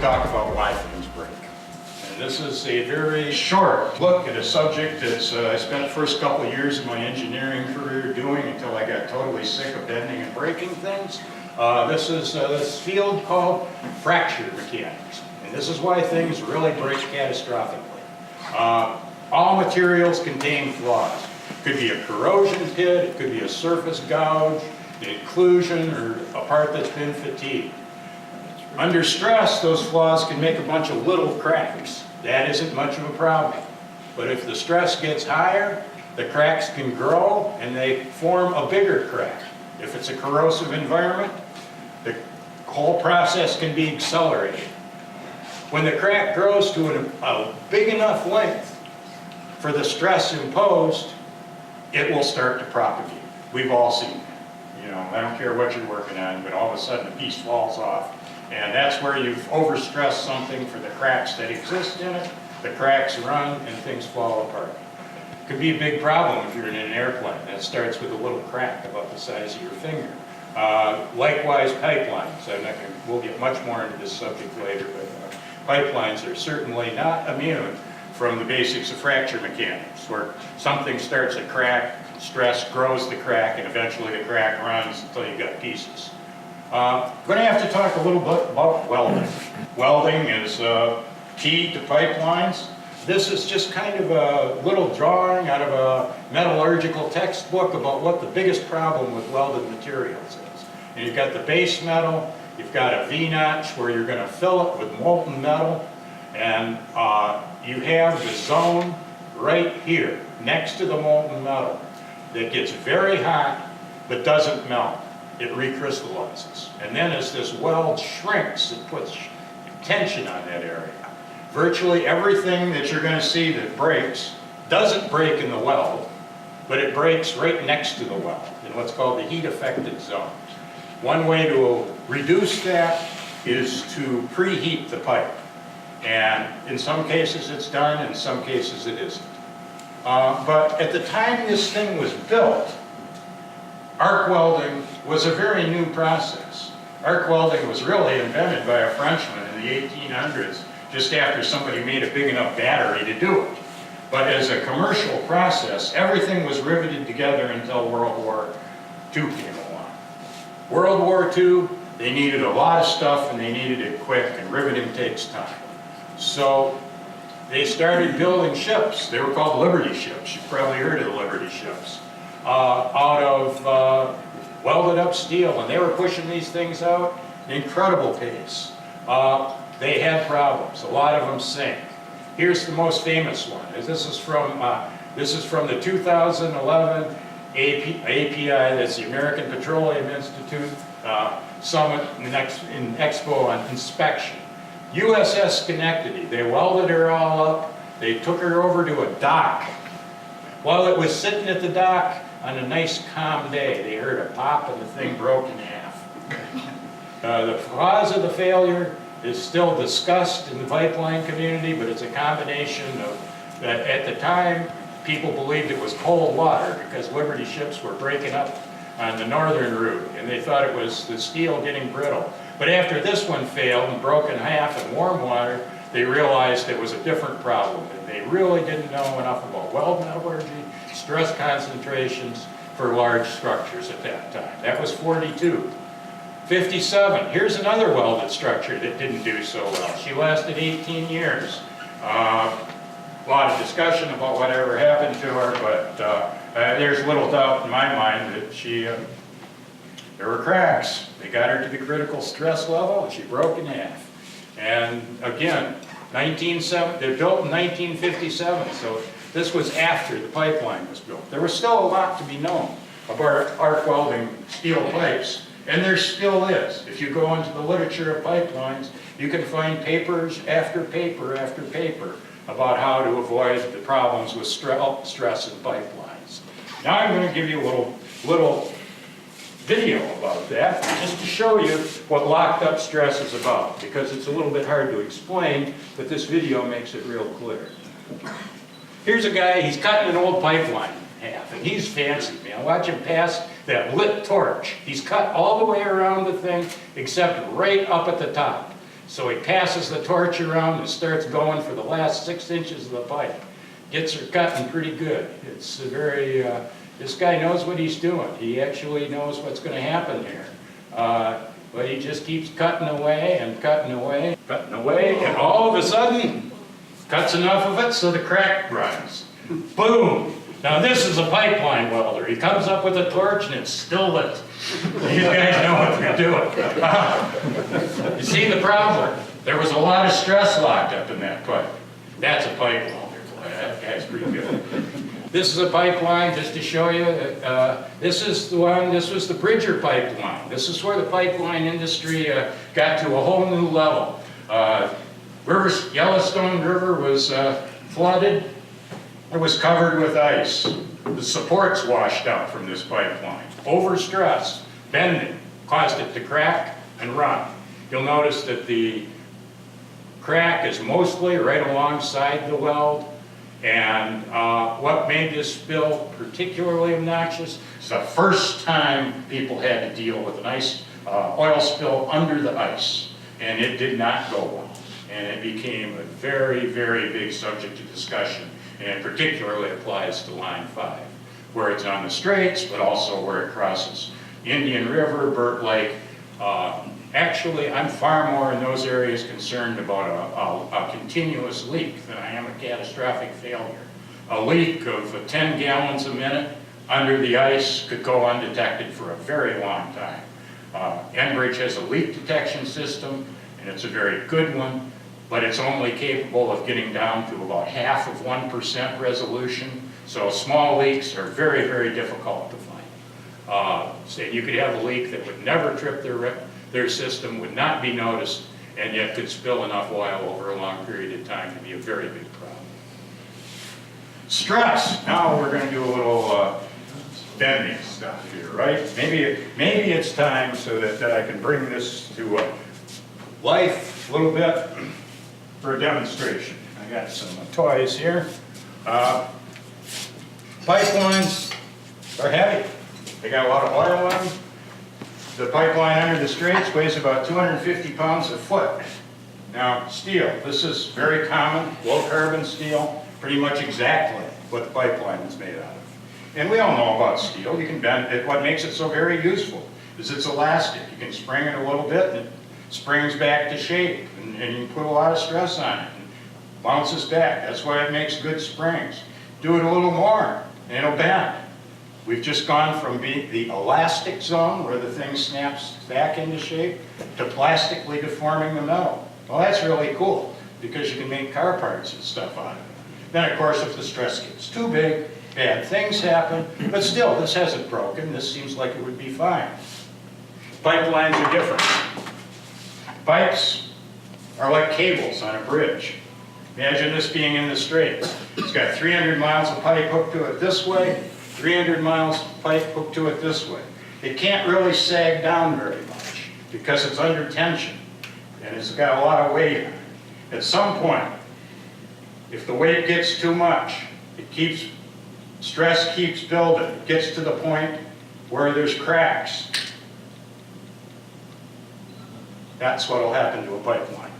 talk about why things break. And this is a very short look at a subject that I spent the first couple of years of my engineering career doing until I got totally sick of bending and breaking things. This is this field called fracture mechanics. And this is why things really break catastrophically. All materials contain flaws. It could be a corrosion pit, it could be a surface gouge, an inclusion, or a part that's been fatigued. Under stress, those flaws can make a bunch of little cracks. That isn't much of a problem. But if the stress gets higher, the cracks can grow and they form a bigger crack. If it's a corrosive environment, the whole process can be accelerated. When the crack grows to a big enough length for the stress imposed, it will start to propagate. We've all seen that. You know, I don't care what you're working on, but all of a sudden a piece falls off. And that's where you've overstressed something for the cracks that exist in it. The cracks run and things fall apart. It could be a big problem if you're in an airplane. That starts with a little crack about the size of your finger. Likewise, pipelines. We'll get much more into this subject later, but pipelines are certainly not immune from the basics of fracture mechanics, where something starts a crack, stress grows the crack, and eventually the crack runs until you've got pieces. I'm going to have to talk a little bit about welding. Welding is key to pipelines. This is just kind of a little drawing out of a metallurgical textbook about what the biggest problem with welded materials is. And you've got the base metal, you've got a V-notch where you're going to fill it with molten metal, and you have the zone right here next to the molten metal that gets very hot but doesn't melt. It recrystallizes. And then as this weld shrinks, it puts tension on that area. Virtually everything that you're going to see that breaks doesn't break in the weld, but it breaks right next to the weld in what's called the heat affected zone. One way to reduce that is to preheat the pipe. And in some cases it's done, in some cases it isn't. But at the time this thing was built, arc welding was a very new process. Arc welding was really invented by a Frenchman in the 1800s, just after somebody made a big enough battery to do it. But as a commercial process, everything was riveted together until World War II came along. World War II, they needed a lot of stuff and they needed it quick, and riveting takes time. So they started building ships. They were called Liberty ships. You've probably heard of the Liberty ships. Out of welded up steel, and they were pushing these things out at an incredible pace. They had problems. A lot of them sank. Here's the most famous one. This is from the 2011 API, that's the American Petroleum Institute Summit in Expo on inspection. USS Schenectady. They welded her all up. They took her over to a dock. While it was sitting at the dock on a nice calm day, they heard a pop and the thing broke in half. The cause of the failure is still discussed in the pipeline community, but it's a combination of that at the time people believed it was cold water because Liberty ships were breaking up on the northern route, and they thought it was the steel getting brittle. But after this one failed and broke in half in warm water, they realized it was a different problem, and they really didn't know enough about weld metallurgy, stress concentrations for large structures at that time. That was 42. 57, here's another welded structure that didn't do so well. She lasted 18 years. A lot of discussion about whatever happened to her, but there's little doubt in my mind that there were cracks. They got her to the critical stress level and she broke in half. And again, they're built in 1957, so this was after the pipeline was built. There was still a lot to be known about arc welding steel pipes, and there still is. If you go into the literature of pipelines, you can find papers after paper after paper about how to avoid the problems with stress in pipelines. Now I'm going to give you a little video about that, just to show you what locked up stress is about, because it's a little bit hard to explain, but this video makes it real clear. Here's a guy, he's cutting an old pipeline in half, and he's fancy, man. Watch him pass that lit torch. He's cut all the way around the thing, except right up at the top. So he passes the torch around and starts going for the last 6 inches of the pipe. Gets her cutting pretty good. It's a very, this guy knows what he's doing. He actually knows what's going to happen here. But he just keeps cutting away and cutting away, and all of a sudden, cuts enough of it so the crack runs. Boom! Now this is a pipeline welder. He comes up with a torch and it's still lit. These guys know what they're doing. You see the problem? There was a lot of stress locked up in that pipe. That's a pipe welder. That guy's pretty good. This is a pipeline, just to show you. This is the one, this was the Bridger pipeline. This is where the pipeline industry got to a whole new level. Yellowstone River was flooded. It was covered with ice. The supports washed out from this pipeline. Overstress, bending, caused it to crack and run. You'll notice that the crack is mostly right alongside the weld. And what made this spill particularly obnoxious is the first time people had to deal with an oil spill under the ice. And it did not go well. And it became a very, very big subject of discussion. And it particularly applies to Line 5, where it's on the Straits, but also where it crosses Indian River, Burt Lake. Actually, I'm far more in those areas concerned about a continuous leak than I am a catastrophic failure. A leak of 10 gallons a minute under the ice could go undetected for a very long time. Enbridge has a leak detection system, and it's a very good one, but it's only capable of getting down to about 0.5% resolution, so small leaks are very, very difficult to find. So you could have a leak that would never trip their system, would not be noticed, and yet could spill enough oil over a long period of time to be a very big problem. Stress. Now we're going to do a little bending stuff here, right? Maybe it's time so that I can bring this to life a little bit for a demonstration. I got some toys here. Pipelines are heavy. They got a lot of oil on them. The pipeline under the Straits weighs about 250 pounds a foot. Now, steel. This is very common, low carbon steel, pretty much exactly what the pipeline is made out of. And we all know about steel. You can bend it. What makes it so very useful is it's elastic. You can spring it a little bit and it springs back to shape, and you can put a lot of stress on it and bounces back. That's why it makes good springs. Do it a little more and it'll bend. We've just gone from the elastic zone, where the thing snaps back into shape, to plastically deforming the metal. Well, that's really cool, because you can make car parts and stuff out of it. Then, of course, if the stress gets too big, bad things happen, but still, this hasn't broken. This seems like it would be fine. Pipelines are different. Pipes are like cables on a bridge. Imagine this being in the Straits. It's got 300 miles of pipe hooked to it this way, 300 miles of pipe hooked to it this way. It can't really sag down very much because it's under tension and it's got a lot of weight on it. At some point, if the weight gets too much, stress keeps building. It gets to the point where there's cracks. That's what will happen to a pipeline.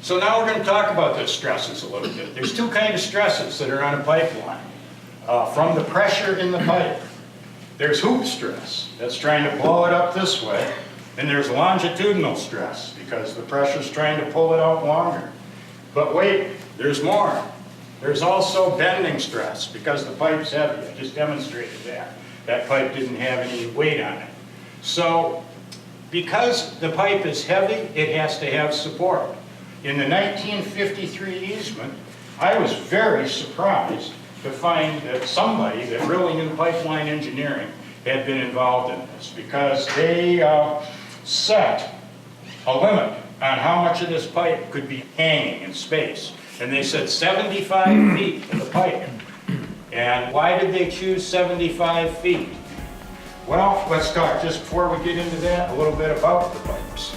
So now we're going to talk about the stresses a little bit. There's two kinds of stresses that are on a pipeline. From the pressure in the pipe. There's hoop stress, that's trying to blow it up this way, and there's longitudinal stress, because the pressure's trying to pull it out longer. But wait, there's more. There's also bending stress, because the pipe's heavy. I just demonstrated that. That pipe didn't have any weight on it. So, because the pipe is heavy, it has to have support. In the 1953 easement, I was very surprised to find that somebody that really knew pipeline engineering had been involved in this, because they set a limit on how much of this pipe could be hanging in space. And they said 75 feet for the pipe. And why did they choose 75 feet? Well, let's talk, just before we get into that, a little bit about the pipes.